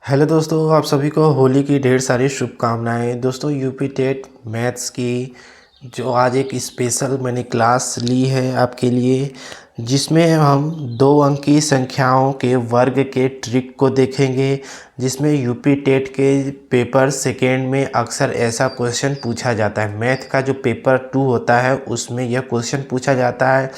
Hello दोस्तों, आप सभी को होली की ढेर सारी शुभकामनाएं। दोस्तों, यूपी टेट मैथ्स की जो आज एक स्पेशल मैंने क्लास ली है आपके लिए, जिसमें हम 2 अंक की संख्याओं के वर्ग के ट्रिक को देखेंगे। जिसमें यूपी टेट के पेपर सेकेंड में अक्सर ऐसा क्वेश्चन पूछा जाता है। मैथ का जो पेपर 2 होता है उसमें यह क्वेश्चन पूछा जाता है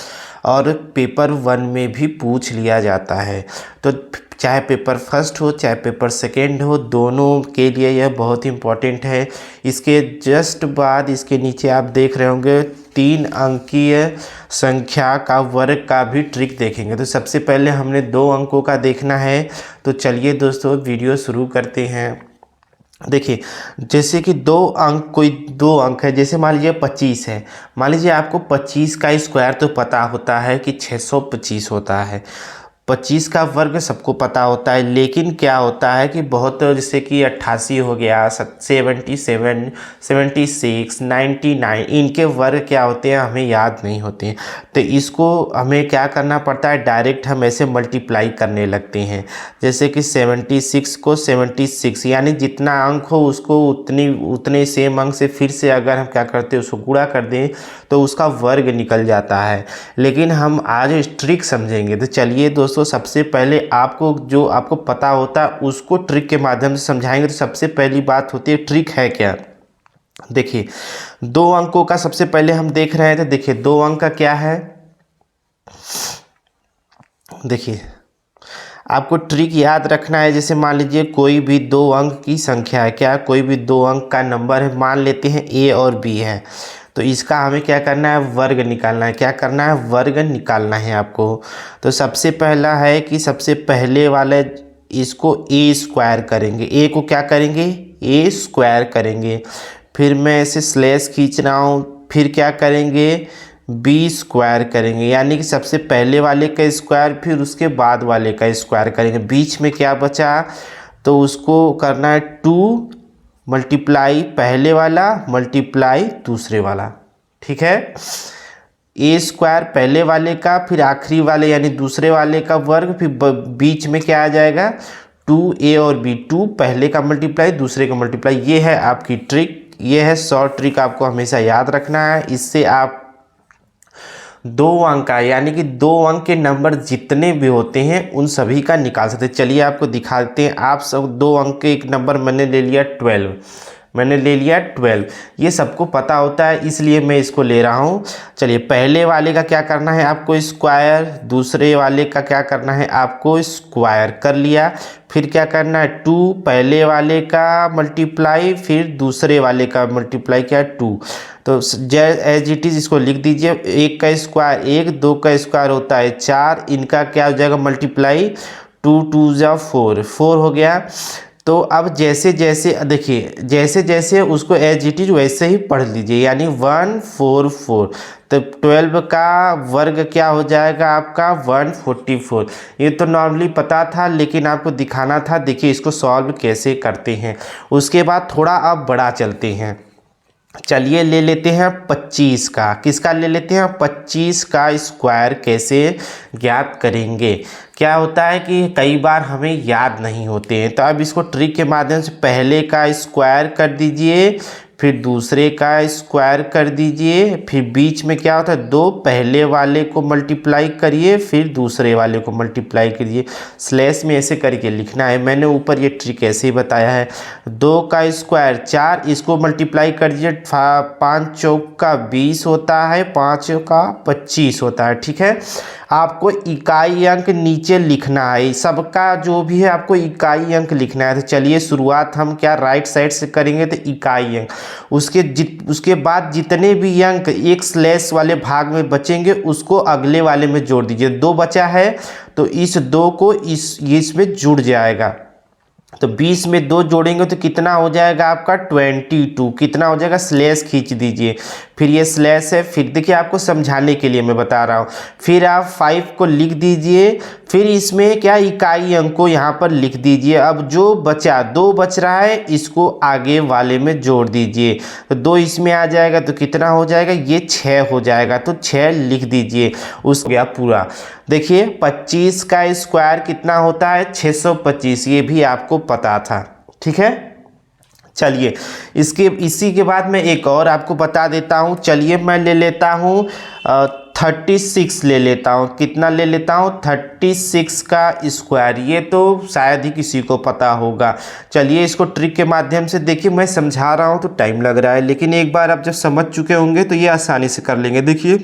और पेपर 1 में भी पूछ लिया जाता है। तो चाहे पेपर फर्स्ट हो चाहे पेपर सेकेंड हो, दोनों के लिए यह बहुत इम्पॉर्टेंट है। इसके जस्ट बाद इसके नीचे आप देख रहे होंगे 3 अंकीय संख्या का वर्ग का भी ट्रिक देखेंगे। तो सबसे पहले हमने 2 अंकों का देखना है। तो चलिए दोस्तों, वीडियो शुरू करते हैं। देखिए, जैसे कि 2 अंक, कोई 2 अंक है, जैसे मान लीजिए 25 है। मान लीजिए आपको 25 का स्क्वायर तो पता होता है कि 625 होता है। 25 का वर्ग सबको पता होता है, लेकिन क्या होता है कि बहुत, जैसे कि 88 हो गया, 77, 76, 99, इनके वर्ग क्या होते हैं हमें याद नहीं होते हैं। तो इसको हमें क्या करना पड़ता है, डायरेक्ट हम ऐसे मल्टीप्लाई करने लगते हैं। जैसे कि 76 को 76, यानी जितना अंक हो उसको उतने सेम अंक से फिर से अगर हम क्या करते हैं उसको गुणा कर दें तो उसका वर्ग निकल जाता है। लेकिन हम आज ट्रिक समझेंगे। तो चलिए दोस्तों, सबसे पहले आपको जो आपको पता होता है उसको ट्रिक के माध्यम से समझाएंगे। तो सबसे पहली बात होती है, ट्रिक है क्या। देखिए, 2 अंकों का सबसे पहले हम देख रहे हैं। तो देखिए 2 अंक का क्या है। देखिए, आपको ट्रिक याद रखना है। जैसे मान लीजिए कोई भी 2 अंक की संख्या है, क्या कोई भी 2 अंक का नंबर है, मान लेते हैं ए और बी है। तो इसका हमें क्या करना है, वर्ग निकालना है। क्या करना है, वर्ग निकालना है आपको। तो सबसे पहला है कि सबसे पहले वाले इसको ए स्क्वायर करेंगे। ए को क्या करेंगे, ए स्क्वायर करेंगे। फिर मैं ऐसे स्लैश खींच रहा हूँ, फिर क्या करेंगे, बी स्क्वायर करेंगे। यानी कि सबसे पहले वाले का स्क्वायर फिर उसके बाद वाले का स्क्वायर करेंगे। बीच में क्या बचा, तो उसको करना है 2 मल्टीप्लाई पहले वाला मल्टीप्लाई दूसरे वाला। ठीक है, ए स्क्वायर पहले वाले का, फिर आखिरी वाले यानी दूसरे वाले का वर्ग, फिर बीच में क्या आ जाएगा, 2a और b। 2 पहले का मल्टीप्लाई दूसरे का मल्टीप्लाई। ये है आपकी ट्रिक, ये है शॉर्ट ट्रिक, आपको हमेशा याद रखना है। इससे आप 2 अंक का, यानी कि 2 अंक के नंबर जितने भी होते हैं उन सभी का निकाल सकते हैं। चलिए आपको दिखाते हैं। आप सब 2 अंक के एक नंबर मैंने ले लिया 12, मैंने ले लिया 12। ये सबको पता होता है इसलिए मैं इसको ले रहा हूँ। चलिए, पहले वाले का क्या करना है आपको, स्क्वायर। दूसरे वाले का क्या करना है आपको, स्क्वायर कर लिया। फिर क्या करना है, 2 पहले वाले का मल्टीप्लाई फिर दूसरे वाले का मल्टीप्लाई किया 2। तो एज इट इज़ इसको लिख दीजिए। 1 का स्क्वायर 1, 2 का स्क्वायर होता है 4, इनका क्या हो जाएगा मल्टीप्लाई, 2 2 जा 4, 4 हो गया। तो अब जैसे जैसे देखिए, जैसे जैसे उसको एज इट इज वैसे ही पढ़ लीजिए, यानी 144। तो 12 का वर्ग क्या हो जाएगा आपका, 144। ये तो नॉर्मली पता था लेकिन आपको दिखाना था। देखिए इसको सॉल्व कैसे करते हैं। उसके बाद थोड़ा अब बड़ा चलते हैं। चलिए ले लेते हैं 25 का। किसका ले लेते हैं, 25 का स्क्वायर कैसे ज्ञात करेंगे। क्या होता है कि कई बार हमें याद नहीं होते हैं। तो अब इसको ट्रिक के माध्यम से पहले का स्क्वायर कर दीजिए, फिर दूसरे का स्क्वायर कर दीजिए, फिर बीच में क्या होता है, 2 पहले वाले को मल्टीप्लाई करिए फिर दूसरे वाले को मल्टीप्लाई करिए। स्लैश में ऐसे करके लिखना है। मैंने ऊपर ये ट्रिक ऐसे ही बताया है। 2 का स्क्वायर 4, इसको मल्टीप्लाई कर दीजिए। 5 चौक का 20 होता है, 5 का 25 होता है। ठीक है, आपको इकाई अंक नीचे लिखना है। सबका जो भी है आपको इकाई अंक लिखना है। तो चलिए शुरुआत हम क्या राइट साइड से करेंगे, तो इकाई अंक। उसके बाद जितने भी अंक एक स्लैश वाले भाग में बचेंगे उसको अगले वाले में जोड़ दीजिए। 2 बचा है तो इस 2 को इसमें जुड़ जाएगा। तो 20 में 2 जोड़ेंगे तो कितना हो जाएगा आपका, 22। कितना हो जाएगा, स्लैश खींच दीजिए। फिर ये स्लैश है, फिर देखिए आपको समझाने के लिए मैं बता रहा हूँ। फिर आप 5 को लिख दीजिए, फिर इसमें क्या इकाई अंक को यहाँ पर लिख दीजिए। अब जो बचा 2 बच रहा है इसको आगे वाले में जोड़ दीजिए। तो 2 इसमें आ जाएगा तो कितना हो जाएगा, ये 6 हो जाएगा। तो 6 लिख दीजिए। उस गया पूरा। देखिए 25 का स्क्वायर कितना होता है, 625। ये भी आपको पता था। ठीक है, चलिए इसी के बाद मैं एक और आपको बता देता हूँ। चलिए मैं ले लेता हूँ 36 ले लेता हूँ। कितना ले लेता हूँ? 36 का स्क्वायर। ये तो शायद ही किसी को पता होगा। चलिए इसको ट्रिक के माध्यम से देखिए, मैं समझा रहा हूँ तो टाइम लग रहा है, लेकिन एक बार आप जब समझ चुके होंगे तो ये आसानी से कर लेंगे। देखिए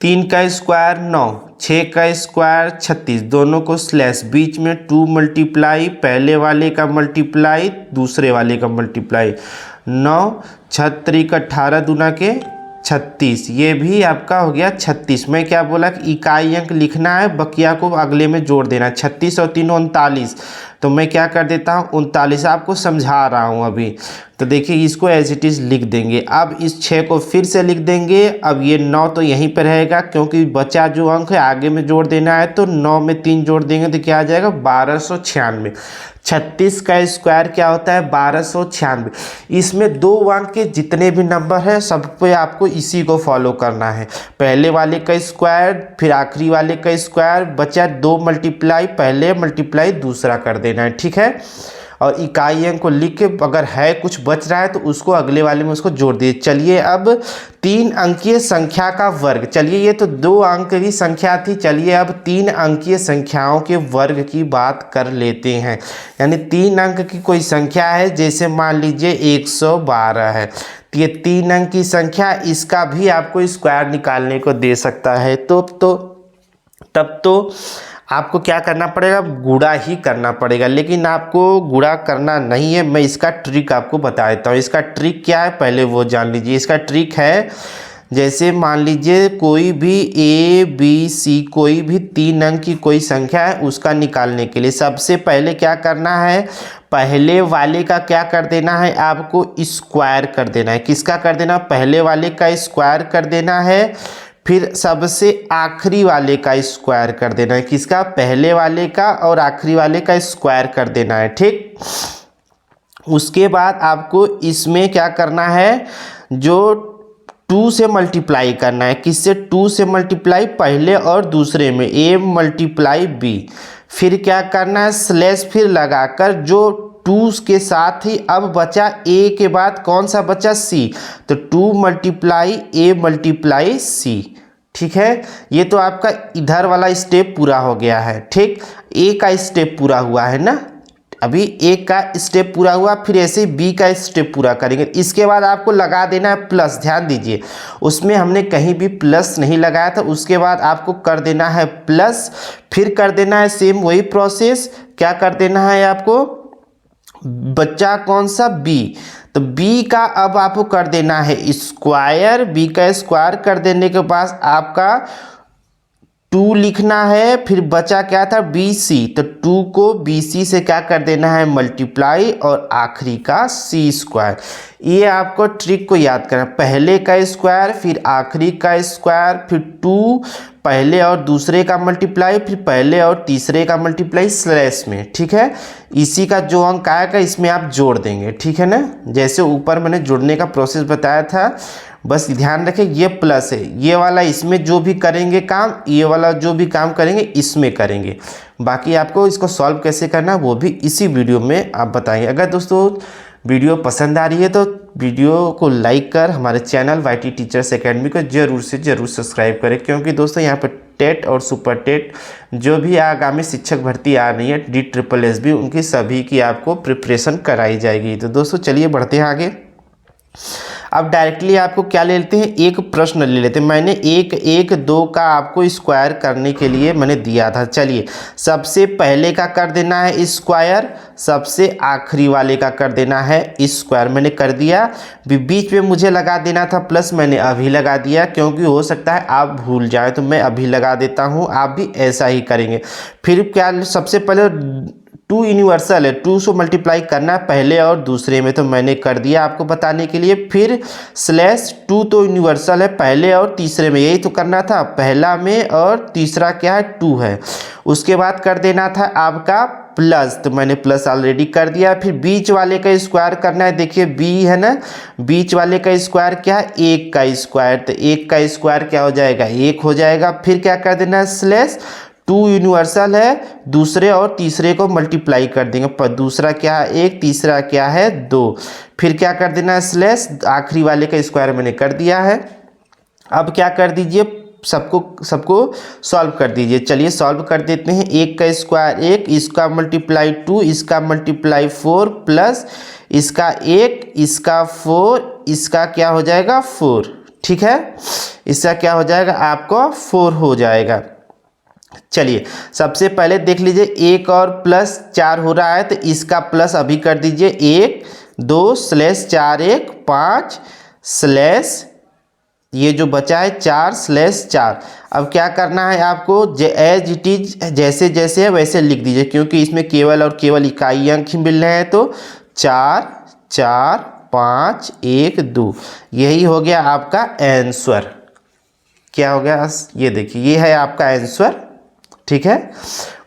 3 का स्क्वायर 9, 6 का स्क्वायर 36, दोनों को स्लैश, बीच में 2 मल्टीप्लाई, पहले वाले का मल्टीप्लाई दूसरे वाले का मल्टीप्लाई, 9 छत्री का 18 दूना के 36, ये भी आपका हो गया 36। मैं क्या बोला कि इकाई अंक लिखना है, बकिया को अगले में जोड़ देना है। 36 और 3 39, तो मैं क्या कर देता हूँ 39। आपको समझा रहा हूँ अभी। तो देखिए इसको एज इट इज़ लिख देंगे। अब इस 6 को फिर से लिख देंगे। अब ये 9 तो यहीं पर रहेगा, क्योंकि बचा जो अंक है आगे में जोड़ देना है, तो 9 में 3 जोड़ देंगे तो क्या आ जाएगा 1296। 36 का स्क्वायर क्या होता है 1296। इसमें 2 अंक के जितने भी नंबर है सब पे आपको इसी को फॉलो करना है। पहले वाले का स्क्वायर फिर आखिरी वाले का स्क्वायर, बचा 2 मल्टीप्लाई पहले मल्टीप्लाई दूसरा कर देना है। ठीक है, और इकाई अंक को लिख के अगर है कुछ बच रहा है तो उसको अगले वाले में उसको जोड़ दिए। चलिए अब 3 अंकीय संख्या का वर्ग। चलिए ये तो 2 अंक की संख्या थी, चलिए अब 3 अंकीय संख्याओं के वर्ग की बात कर लेते हैं। यानी 3 अंक की कोई संख्या है, जैसे मान लीजिए 112 है, तो ये 3 अंक की संख्या, इसका भी आपको स्क्वायर निकालने को दे सकता है। तब तो आपको क्या करना पड़ेगा, गुणा ही करना पड़ेगा। लेकिन आपको गुणा करना नहीं है, मैं इसका ट्रिक आपको बता देता हूँ। इसका ट्रिक क्या है पहले वो जान लीजिए। इसका ट्रिक है, जैसे मान लीजिए कोई भी A B C कोई भी 3 अंक की कोई संख्या है, उसका निकालने के लिए सबसे पहले क्या करना है, पहले वाले का क्या कर देना है, आपको स्क्वायर कर देना है। किसका कर देना, पहले वाले का स्क्वायर कर देना है। फिर सबसे आखिरी वाले का स्क्वायर कर देना है। किसका, पहले वाले का और आखिरी वाले का स्क्वायर कर देना है। ठीक, उसके बाद आपको इसमें क्या करना है, जो 2 से मल्टीप्लाई करना है। किससे, 2 से मल्टीप्लाई पहले और दूसरे में, A मल्टीप्लाई B। फिर क्या करना है, स्लैश फिर लगाकर जो 2 के साथ ही अब बचा A के बाद कौन सा बचा, C, तो 2 मल्टीप्लाई A मल्टीप्लाई C। ठीक है, ये तो आपका इधर वाला स्टेप पूरा हो गया है। ठीक, A का स्टेप पूरा हुआ है ना, अभी A का स्टेप पूरा हुआ, फिर ऐसे B का स्टेप पूरा करेंगे। इसके बाद आपको लगा देना है प्लस। ध्यान दीजिए उसमें हमने कहीं भी प्लस नहीं लगाया था। उसके बाद आपको कर देना है प्लस, फिर कर देना है सेम वही प्रोसेस। क्या कर देना है आपको, बच्चा कौन सा, B, तो B का अब आपको कर देना है स्क्वायर। B का स्क्वायर कर देने के बाद आपका 2 लिखना है, फिर बचा क्या था BC, तो 2 को BC से क्या कर देना है मल्टीप्लाई, और आखिरी का C स्क्वायर। ये आपको ट्रिक को याद करना, पहले का स्क्वायर फिर आखिरी का स्क्वायर, फिर 2 पहले और दूसरे का मल्टीप्लाई, फिर पहले और तीसरे का मल्टीप्लाई स्लैश में। ठीक है, इसी का जो अंक आएगा इसमें आप जोड़ देंगे। ठीक है ना, जैसे ऊपर मैंने जोड़ने का प्रोसेस बताया था, बस ध्यान रखें ये प्लस है, ये वाला इसमें जो भी करेंगे काम, ये वाला जो भी काम करेंगे इसमें करेंगे। बाकी आपको इसको सॉल्व कैसे करना वो भी इसी वीडियो में आप बताएंगे। अगर दोस्तों वीडियो पसंद आ रही है तो वीडियो को लाइक कर हमारे चैनल YT टीचर्स एकेडमी को ज़रूर से ज़रूर सब्सक्राइब करें, क्योंकि दोस्तों यहाँ पर टेट और सुपर टेट जो भी आगामी शिक्षक भर्ती आ रही है DSSB उनकी सभी की आपको प्रिपरेशन कराई जाएगी। तो दोस्तों चलिए बढ़ते हैं आगे। अब डायरेक्टली आपको क्या ले लेते हैं, एक प्रश्न ले लेते हैं। मैंने 1 1 2 का आपको स्क्वायर करने के लिए मैंने दिया था। चलिए सबसे पहले का कर देना है स्क्वायर, सबसे आखिरी वाले का कर देना है स्क्वायर। मैंने कर दिया, बीच में मुझे लगा देना था प्लस, मैंने अभी लगा दिया, क्योंकि हो सकता है आप भूल जाए तो मैं अभी लगा देता हूँ, आप भी ऐसा ही करेंगे। फिर क्या, सबसे पहले 2 यूनिवर्सल है, 2 से मल्टीप्लाई करना है पहले और दूसरे में, तो मैंने कर दिया आपको बताने के लिए। फिर स्लैश 2 तो यूनिवर्सल है पहले और तीसरे में, यही तो करना था, पहला में और तीसरा क्या है 2 है। उसके बाद कर देना था आपका प्लस, तो मैंने प्लस ऑलरेडी कर दिया। फिर बीच वाले का स्क्वायर करना है, देखिए B है ना, बीच वाले का स्क्वायर क्या है 1 का स्क्वायर, तो 1 का स्क्वायर क्या हो जाएगा 1 हो जाएगा। फिर क्या कर देना है स्लैश 2 यूनिवर्सल है, दूसरे और तीसरे को मल्टीप्लाई कर देंगे, पर दूसरा क्या है 1, तीसरा क्या है 2, फिर क्या कर देना है स्लैश, आखिरी वाले का स्क्वायर मैंने कर दिया है। अब क्या कर दीजिए, सबको सॉल्व कर दीजिए। चलिए सॉल्व कर देते हैं। 1 का स्क्वायर 1, इसका मल्टीप्लाई 2, इसका मल्टीप्लाई 4 प्लस इसका 1, इसका 4, इसका क्या हो जाएगा 4, ठीक है, इसका क्या हो जाएगा आपको 4 हो जाएगा। चलिए सबसे पहले देख लीजिए 1 और प्लस 4 हो रहा है, तो इसका प्लस अभी कर दीजिए 1 2 स्लैश 4 1 5 स्लैश ये जो बचा है 4 स्लैश 4। अब क्या करना है आपको, एज इट इज जैसे जैसे है वैसे लिख दीजिए, क्योंकि इसमें केवल और केवल इकाई अंक ही मिल रहे हैं। तो 4 4 5 1 2, यही हो गया आपका आंसर। क्या हो गया, ये देखिए ये है आपका आंसर, ठीक है।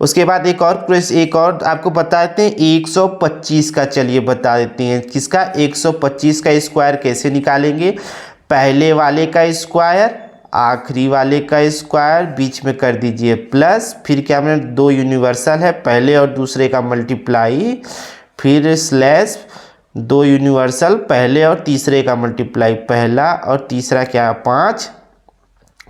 उसके बाद एक और आपको बताते हैं 125 का। चलिए बता देते हैं किसका, 125 का स्क्वायर कैसे निकालेंगे। पहले वाले का स्क्वायर, आखिरी वाले का स्क्वायर, बीच में कर दीजिए प्लस, फिर क्या मैंने 2 यूनिवर्सल है, पहले और दूसरे का मल्टीप्लाई, फिर स्लैश 2 यूनिवर्सल, पहले और तीसरे का मल्टीप्लाई, पहला और तीसरा क्या 5,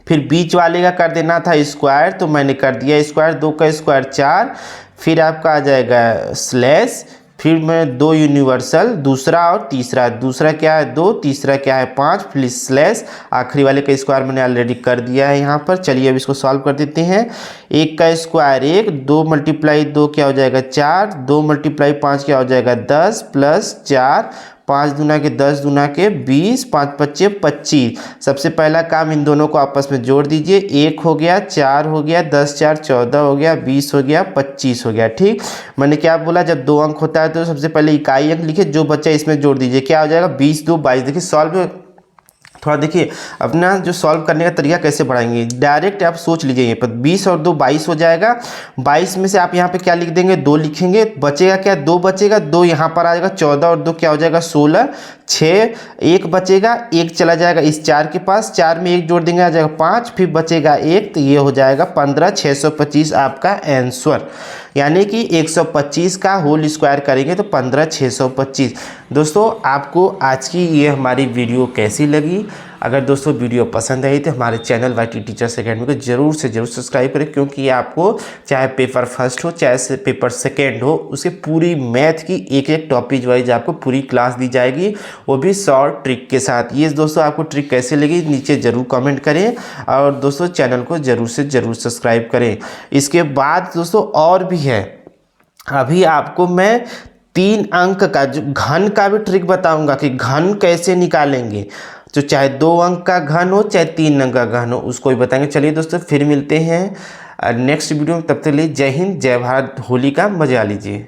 फिर बीच वाले का कर देना था स्क्वायर, तो मैंने कर दिया स्क्वायर, 2 का स्क्वायर 4, फिर आपका आ जाएगा स्लैश, फिर मैं 2 यूनिवर्सल, दूसरा और तीसरा, दूसरा क्या है 2, तीसरा क्या है 5, फिर स्लैश, आखिरी वाले का स्क्वायर मैंने ऑलरेडी कर दिया है यहाँ पर। चलिए अब इसको सॉल्व कर देते हैं। 1 का स्क्वायर 1, 2 मल्टीप्लाई 2 क्या हो जाएगा 4, 2 मल्टीप्लाई 5 क्या हो जाएगा 10 प्लस 4, 5 दूना के 10 दूना के 20, 5 पच्चे 25। सबसे पहला काम इन दोनों को आपस में जोड़ दीजिए, 1 हो गया 4 हो गया 10 4 14 हो गया 20 हो गया 25 हो गया, ठीक। मैंने क्या बोला, जब 2 अंक होता है तो सबसे पहले इकाई अंक लिखे, जो बच्चा इसमें जोड़ दीजिए, क्या हो जाएगा 20 2 22। देखिए सॉल्व थोड़ा देखिए अपना जो सॉल्व करने का तरीका कैसे बढ़ाएंगे, डायरेक्ट आप सोच लीजिए यहाँ पर 20 और 2 22 हो जाएगा। 22 में से आप यहाँ पे क्या लिख देंगे 2 लिखेंगे, बचेगा क्या 2 बचेगा, 2 यहाँ पर आ जाएगा 14 और 2 क्या हो जाएगा 16, 6 1 बचेगा, 1 चला जाएगा इस 4 के पास, 4 में 1 जोड़ देंगे आ जाएगा 5, फिर बचेगा 1, तो ये हो जाएगा 15 625 आपका आंसर। यानी कि 125 का होल स्क्वायर करेंगे तो 15 625। दोस्तों आपको आज की ये हमारी वीडियो कैसी लगी? अगर दोस्तों वीडियो पसंद आई तो हमारे चैनल वाईटी टीचर्स अकेडमी को जरूर से जरूर सब्सक्राइब करें, क्योंकि आपको चाहे पेपर फर्स्ट हो चाहे पेपर सेकेंड हो, उसके पूरी मैथ की एक एक टॉपिक वाइज आपको पूरी क्लास दी जाएगी, वो भी शॉर्ट ट्रिक के साथ। ये दोस्तों आपको ट्रिक कैसे लगी नीचे ज़रूर कमेंट करें, और दोस्तों चैनल को ज़रूर से ज़रूर सब्सक्राइब करें। इसके बाद दोस्तों और भी है, अभी आपको मैं 3 अंक का जो घन का भी ट्रिक बताऊंगा कि घन कैसे निकालेंगे, तो चाहे 2 अंक का घन हो चाहे 3 अंक का घन हो, उसको भी बताएंगे। चलिए दोस्तों फिर मिलते हैं नेक्स्ट वीडियो में, तब तक के लिए जय हिंद जय भारत, होली का मजा लीजिए।